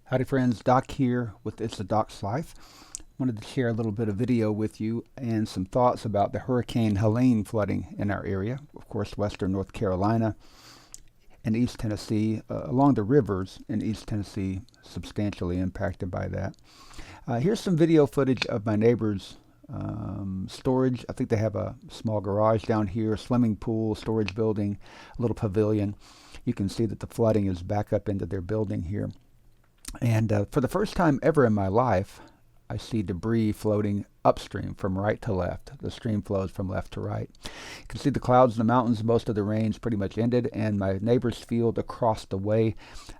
Howdy friends, Doc here with It's a Doc's Life. Wanted to share a little bit of video with you and some thoughts about the Hurricane Helene flooding in our area. Of course, western North Carolina and East Tennessee, along the rivers in East Tennessee, substantially impacted by that. Here's some video footage of my neighbor's storage. I think they have a small garage down here, swimming pool, storage building, a little pavilion. You can see that the flooding is back up into their building here. And for the first time ever in my life, I see debris floating upstream from right to left. The stream flows from left to right. You can see the clouds in the mountains. Most of the rain's pretty much ended, and my neighbor's field across the way,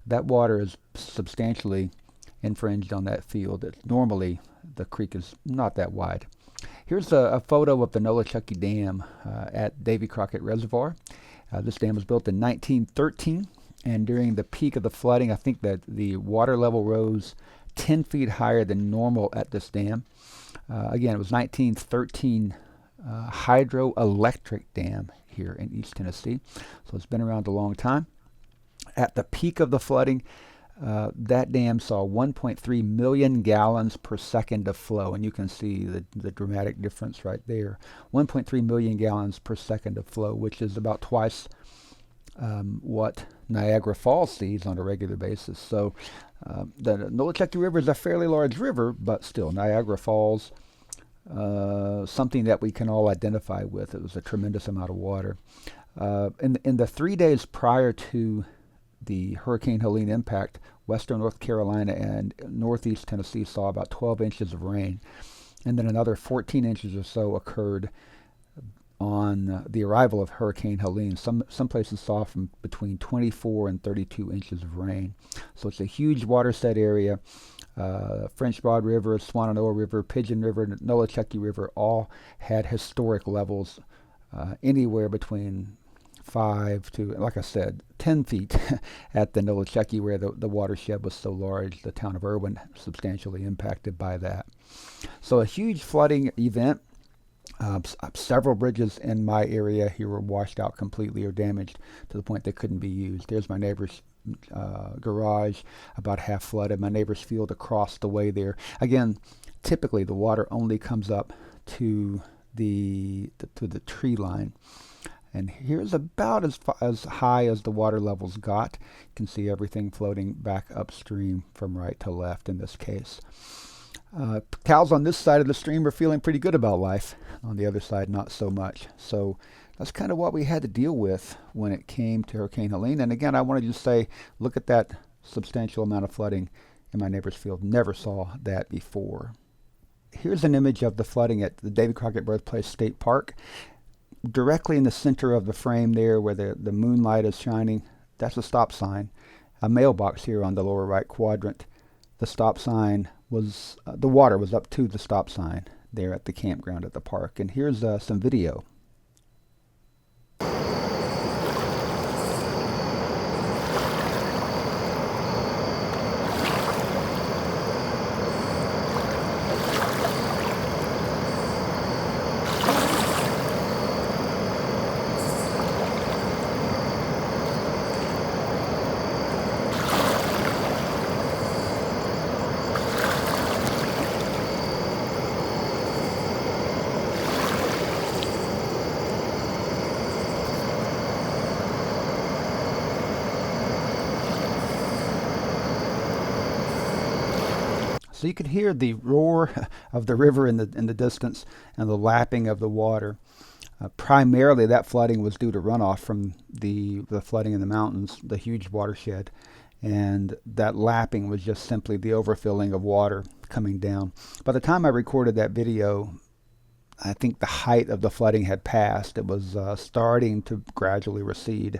that water is substantially infringed on that field. Normally, the creek is not that wide. Here's a photo of the Nolichucky Dam at Davy Crockett Reservoir. This dam was built in 1913. And during the peak of the flooding, I think that the water level rose 10 feet higher than normal at this dam. Again, it was 1913 hydroelectric dam here in East Tennessee. So it's been around a long time. At the peak of the flooding, that dam saw 1.3 million gallons per second of flow. And you can see the dramatic difference right there. 1.3 million gallons per second of flow, which is about twice what Niagara Falls sees on a regular basis. So the Nolichucky River is a fairly large river, but still Niagara Falls, something that we can all identify with. It was a tremendous amount of water. In the 3 days prior to the Hurricane Helene impact, western North Carolina and northeast Tennessee saw about 12 inches of rain, and then another 14 inches or so occurred on the arrival of Hurricane Helene. Some places saw from between 24 and 32 inches of rain. So it's a huge watershed area. French Broad River, Swannanoa River, Pigeon River, Nolichucky River all had historic levels anywhere between 5 to, like I said, 10 feet at the Nolichucky, where the watershed was so large. The town of Irwin substantially impacted by that. So a huge flooding event. Several bridges in my area here were washed out completely or damaged to the point they couldn't be used. There's my neighbor's garage, about half flooded. My neighbor's field across the way there. Again, typically the water only comes up to the tree line. And here's about as high as the water levels got. You can see everything floating back upstream from right to left in this case. Cows on this side of the stream are feeling pretty good about life. On the other side, not so much. So that's kind of what we had to deal with when it came to Hurricane Helene. And again, I want to just say, look at that substantial amount of flooding in my neighbor's field. Never saw that before. Here's an image of the flooding at the Davy Crockett Birthplace State Park. Directly in the center of the frame there where the moonlight is shining, that's a stop sign. A mailbox here on the lower right quadrant. The stop sign was, the water was up to the stop sign there at the campground at the park. And here's some video. So you could hear the roar of the river in the distance and the lapping of the water. Primarily that flooding was due to runoff from the flooding in the mountains, the huge watershed. And that lapping was just simply the overfilling of water coming down. By the time I recorded that video, I think the height of the flooding had passed. It was starting to gradually recede.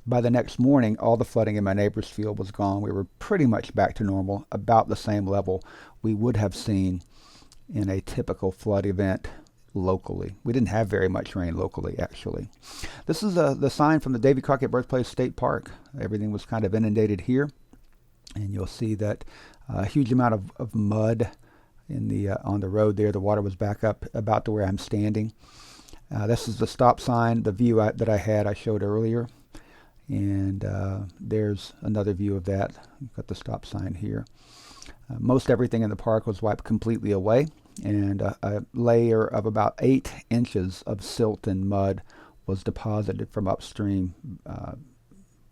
By the next morning, all the flooding in my neighbor's field was gone. We were pretty much back to normal, about the same level we would have seen in a typical flood event locally. We didn't have very much rain locally, actually. This is the sign from the Davy Crockett Birthplace State Park. Everything was kind of inundated here. And you'll see that a huge amount of mud in on the road there. The water was back up about to where I'm standing. This is the stop sign, the view that I showed earlier. And there's another view of that. We've got the stop sign here. Most everything in the park was wiped completely away, and a layer of about 8 inches of silt and mud was deposited from upstream,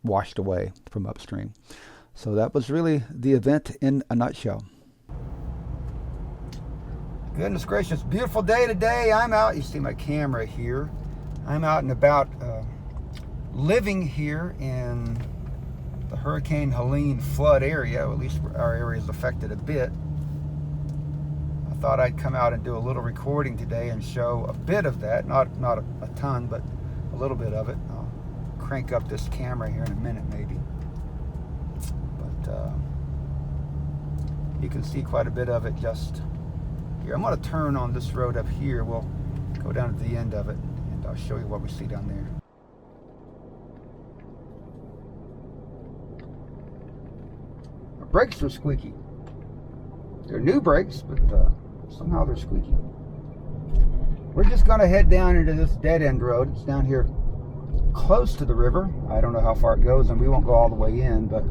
washed away from upstream. So that was really the event in a nutshell. Goodness gracious, beautiful day today. I'm out, you see my camera here. I'm out and about living here in the Hurricane Helene flood area, or at least our area is affected a bit. I thought I'd come out and do a little recording today and show a bit of that, not a ton, but a little bit of it. I'll crank up this camera here in a minute maybe. But you can see quite a bit of it just here. I'm going to turn on this road up here. We'll go down to the end of it and I'll show you what we see down there. Brakes are squeaky. They're new brakes, but somehow they're squeaky. We're just going to head down into this dead-end road. It's down here close to the river. I don't know how far it goes, and we won't go all the way in, but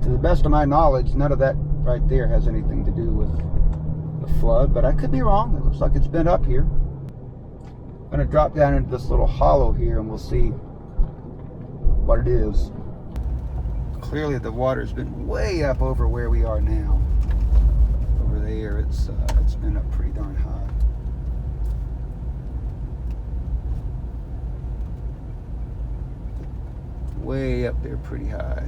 to the best of my knowledge, none of that right there has anything to do with the flood, but I could be wrong. It looks like it's been up here. I'm going to drop down into this little hollow here, and we'll see what it is. Clearly the water's been way up over where we are now. Over there it's been up pretty darn high. Way up there pretty high.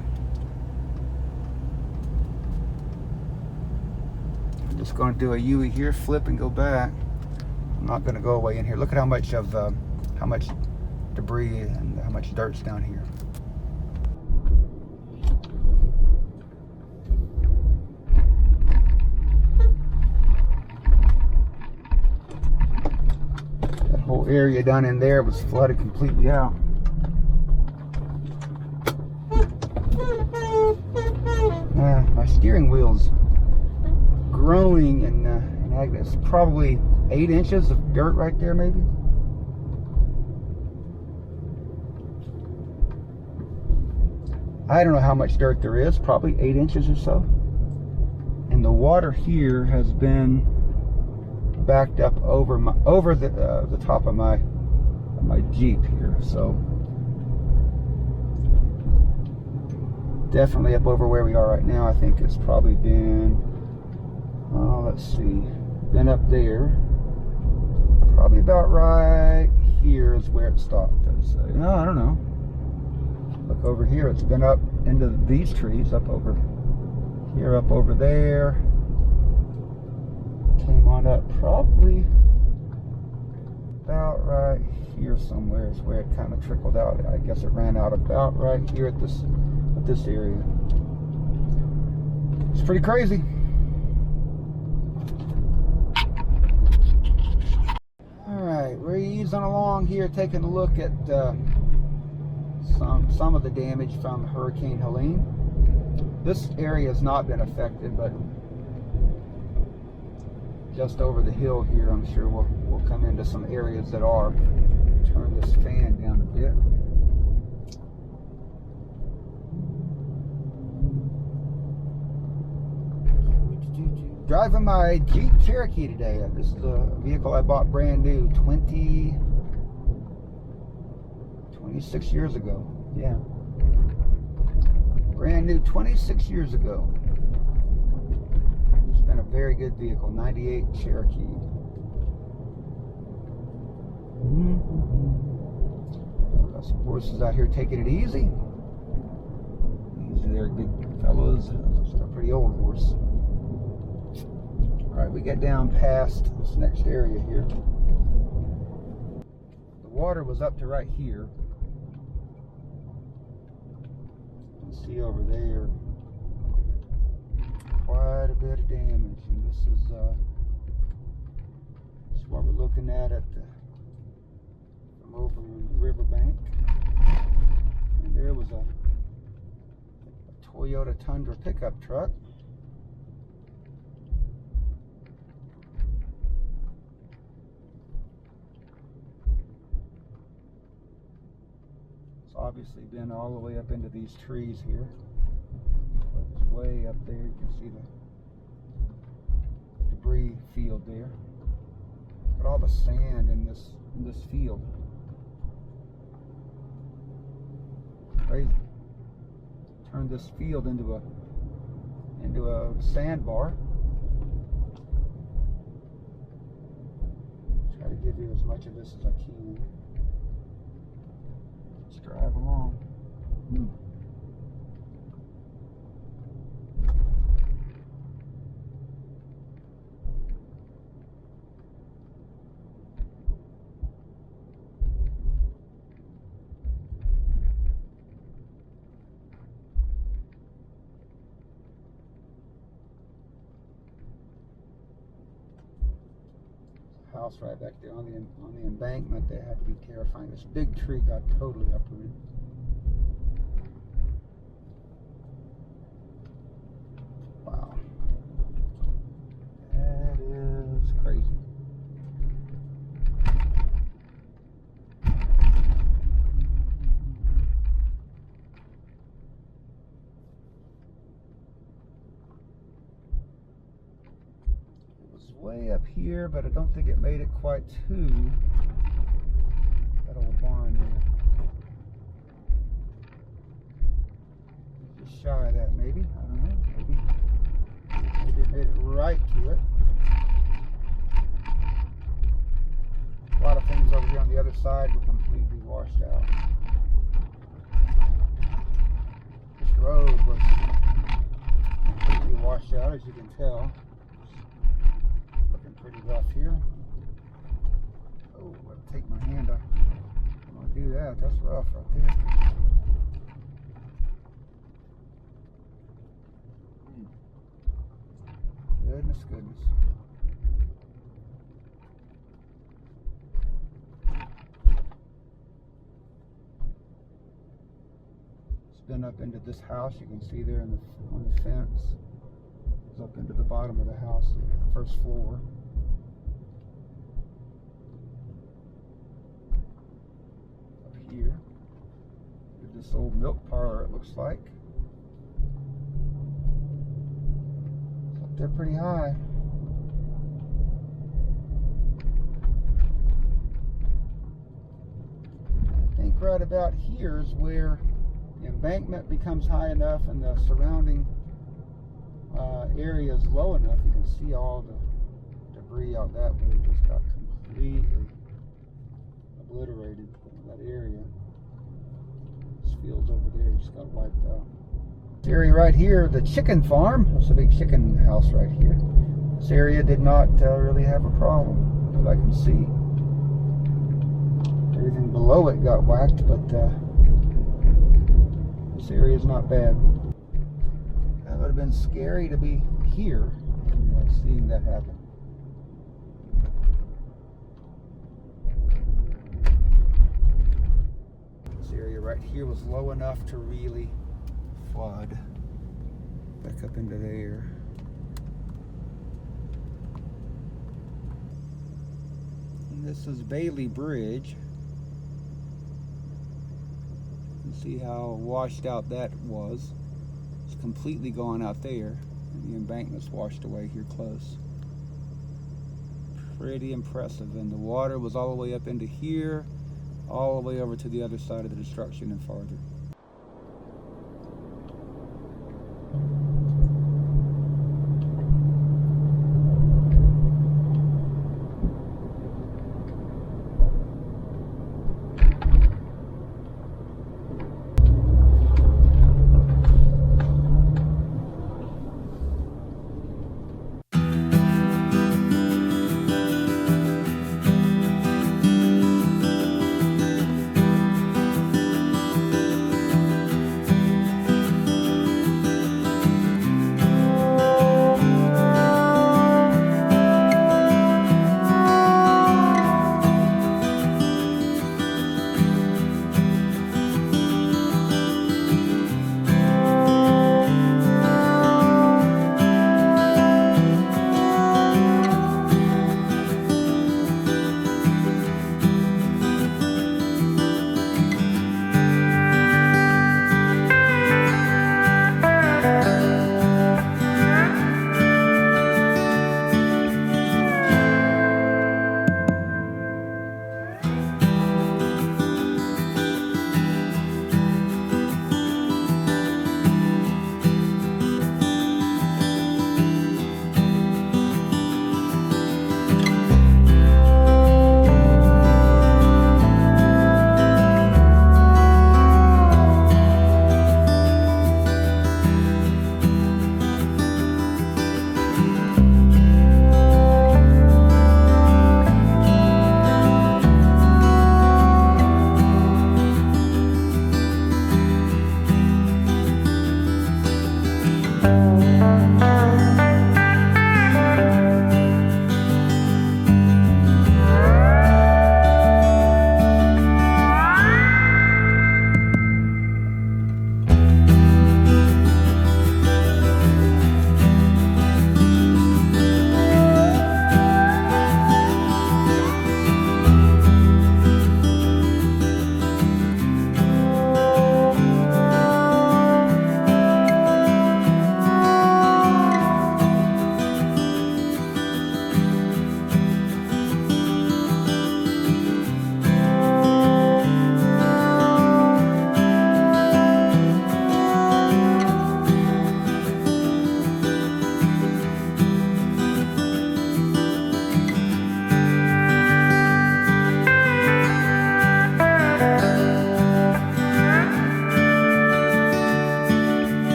I'm just going to do a U here, flip and go back. I'm not going to go away in here. Look at how much debris and how much dirt's down here. Whole area down in there was flooded completely out. My steering wheel's growing and it's probably 8 inches of dirt right there maybe. I don't know how much dirt there is, probably 8 inches or so. And the water here has been backed up over the top of my Jeep here, so definitely up over where we are right now. I think it's probably been, let's see, been up there, probably about right here is where it stopped. No, I don't know. Look over here, it's been up into these trees, up over here, up over there. Came on up probably about right here somewhere is where it kind of trickled out. I guess it ran out about right here at this area. It's pretty crazy. Alright, we're easing along here, taking a look at some of the damage from Hurricane Helene. This area has not been affected, but just over the hill here, I'm sure we'll come into some areas that are. Turn this fan down a bit. Driving my Jeep Cherokee today. This is a vehicle I bought brand new 26 years ago. Yeah. Brand new 26 years ago. It's been a very good vehicle, 98 Cherokee. Got some horses out here taking it easy. Easy there, good fellows. It's a pretty old horse. Alright, we get down past this next area here. The water was up to right here. You can see over there quite a bit of damage, and this is what we're looking at from over in the riverbank. And there was a Toyota Tundra pickup truck. obviously been all the way up into these trees here. But it's way up there. You can see the debris field there. Look at all the sand in this field. Crazy. Turned this field into a sandbar. Try to give you as much of this as I can. Let's drive along. House right back there on the embankment. That had to be terrifying. This big tree got totally uprooted. Wow, that is crazy. Way up here, but I don't think it made it quite to that old barn there. Just shy of that, maybe. I don't know. Maybe it made it right to it. A lot of things over here on the other side were completely washed out. This road was completely washed out, as you can tell. Pretty rough here. Oh, I'll take my hand off. I'm gonna do that. That's rough right there. Goodness. It's been up into this house. You can see there on the fence. It's up into the bottom of the house, the first floor. Here, this old milk parlor, it looks like. It's up there pretty high. I think right about here is where the embankment becomes high enough and the surrounding area is low enough. You can see all the debris out that way. It just got completely obliterated in that area. This field's over there just got wiped out. This area right here, the chicken farm. There's a big chicken house right here. This area did not really have a problem that I can see. Everything below it got whacked, but this area is not bad. That would have been scary to be here, seeing that happen. Area right here was low enough to really flood back up into there. And this is Bailey Bridge. You can see how washed out that was. It's completely gone out there, and the embankment's washed away here close. Pretty impressive, and the water was all the way up into here, all the way over to the other side of the destruction and farther.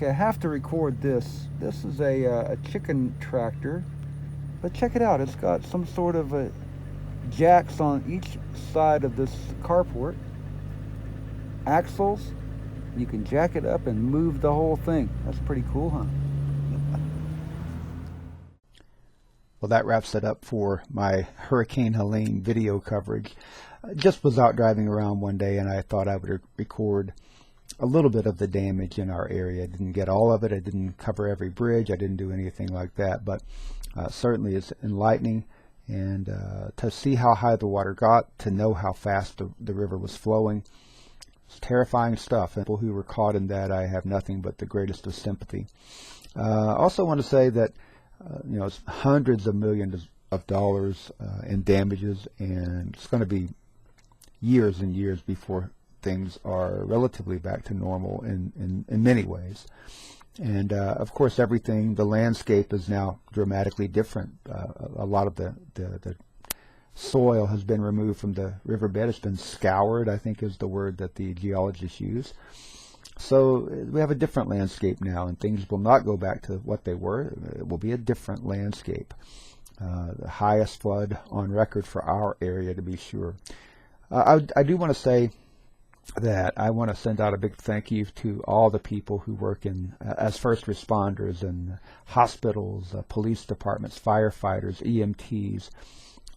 Okay, I have to record this. This is a chicken tractor, but check it out. It's got some sort of jacks on each side of this carport, axles. You can jack it up and move the whole thing. That's pretty cool, huh? Well, that wraps it up for my Hurricane Helene video coverage. I just was out driving around one day and I thought I would record a little bit of the damage in our area. I didn't get all of it. I didn't cover every bridge. I didn't do anything like that, but certainly it's enlightening. And to see how high the water got, to know how fast the river was flowing, it's terrifying stuff. And people who were caught in that, I have nothing but the greatest of sympathy. I also want to say that it's hundreds of millions of dollars in damages, and it's going to be years and years before things are relatively back to normal in many ways. And of course, the landscape is now dramatically different. A lot of the soil has been removed from the riverbed. It's been scoured, I think is the word that the geologists use. So we have a different landscape now, and things will not go back to what they were. It will be a different landscape. The highest flood on record for our area, to be sure. I do want to say that I want to send out a big thank you to all the people who work in as first responders in hospitals, police departments, firefighters, EMTs.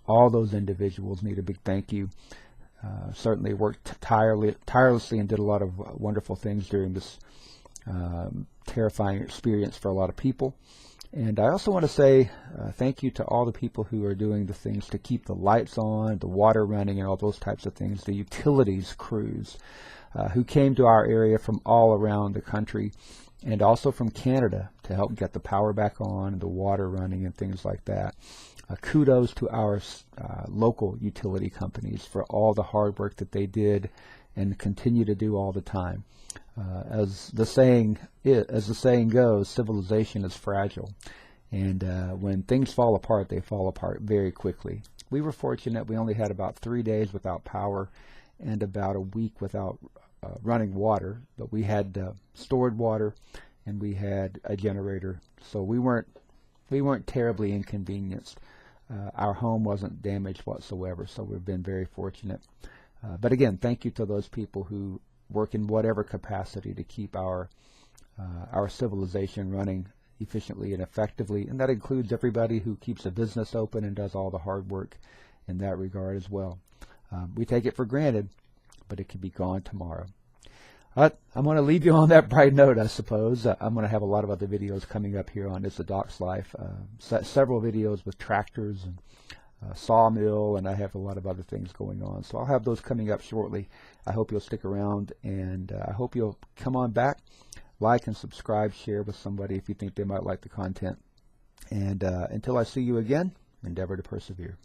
All those individuals need a big thank you. Certainly worked tirelessly and did a lot of wonderful things during this terrifying experience for a lot of people. And I also want to say thank you to all the people who are doing the things to keep the lights on, the water running, and all those types of things, the utilities crews who came to our area from all around the country and also from Canada to help get the power back on and the water running and things like that. Kudos to our local utility companies for all the hard work that they did and continue to do all the time. As the saying goes, civilization is fragile, and when things fall apart, they fall apart very quickly. We were fortunate; we only had about 3 days without power and about a week without running water, but we had stored water and we had a generator, so we weren't terribly inconvenienced. Our home wasn't damaged whatsoever, so we've been very fortunate. But again, thank you to those people who work in whatever capacity to keep our civilization running efficiently and effectively, and that includes everybody who keeps a business open and does all the hard work in that regard as well. We take it for granted, but it could be gone tomorrow. I'm going to leave you on that bright note, I suppose. I'm going to have a lot of other videos coming up here on It's a Doc's Life. Several videos with tractors and sawmill, and I have a lot of other things going on. So I'll have those coming up shortly. I hope you'll stick around, and I hope you'll come on back, like and subscribe, share with somebody if you think they might like the content. And until I see you again, endeavor to persevere.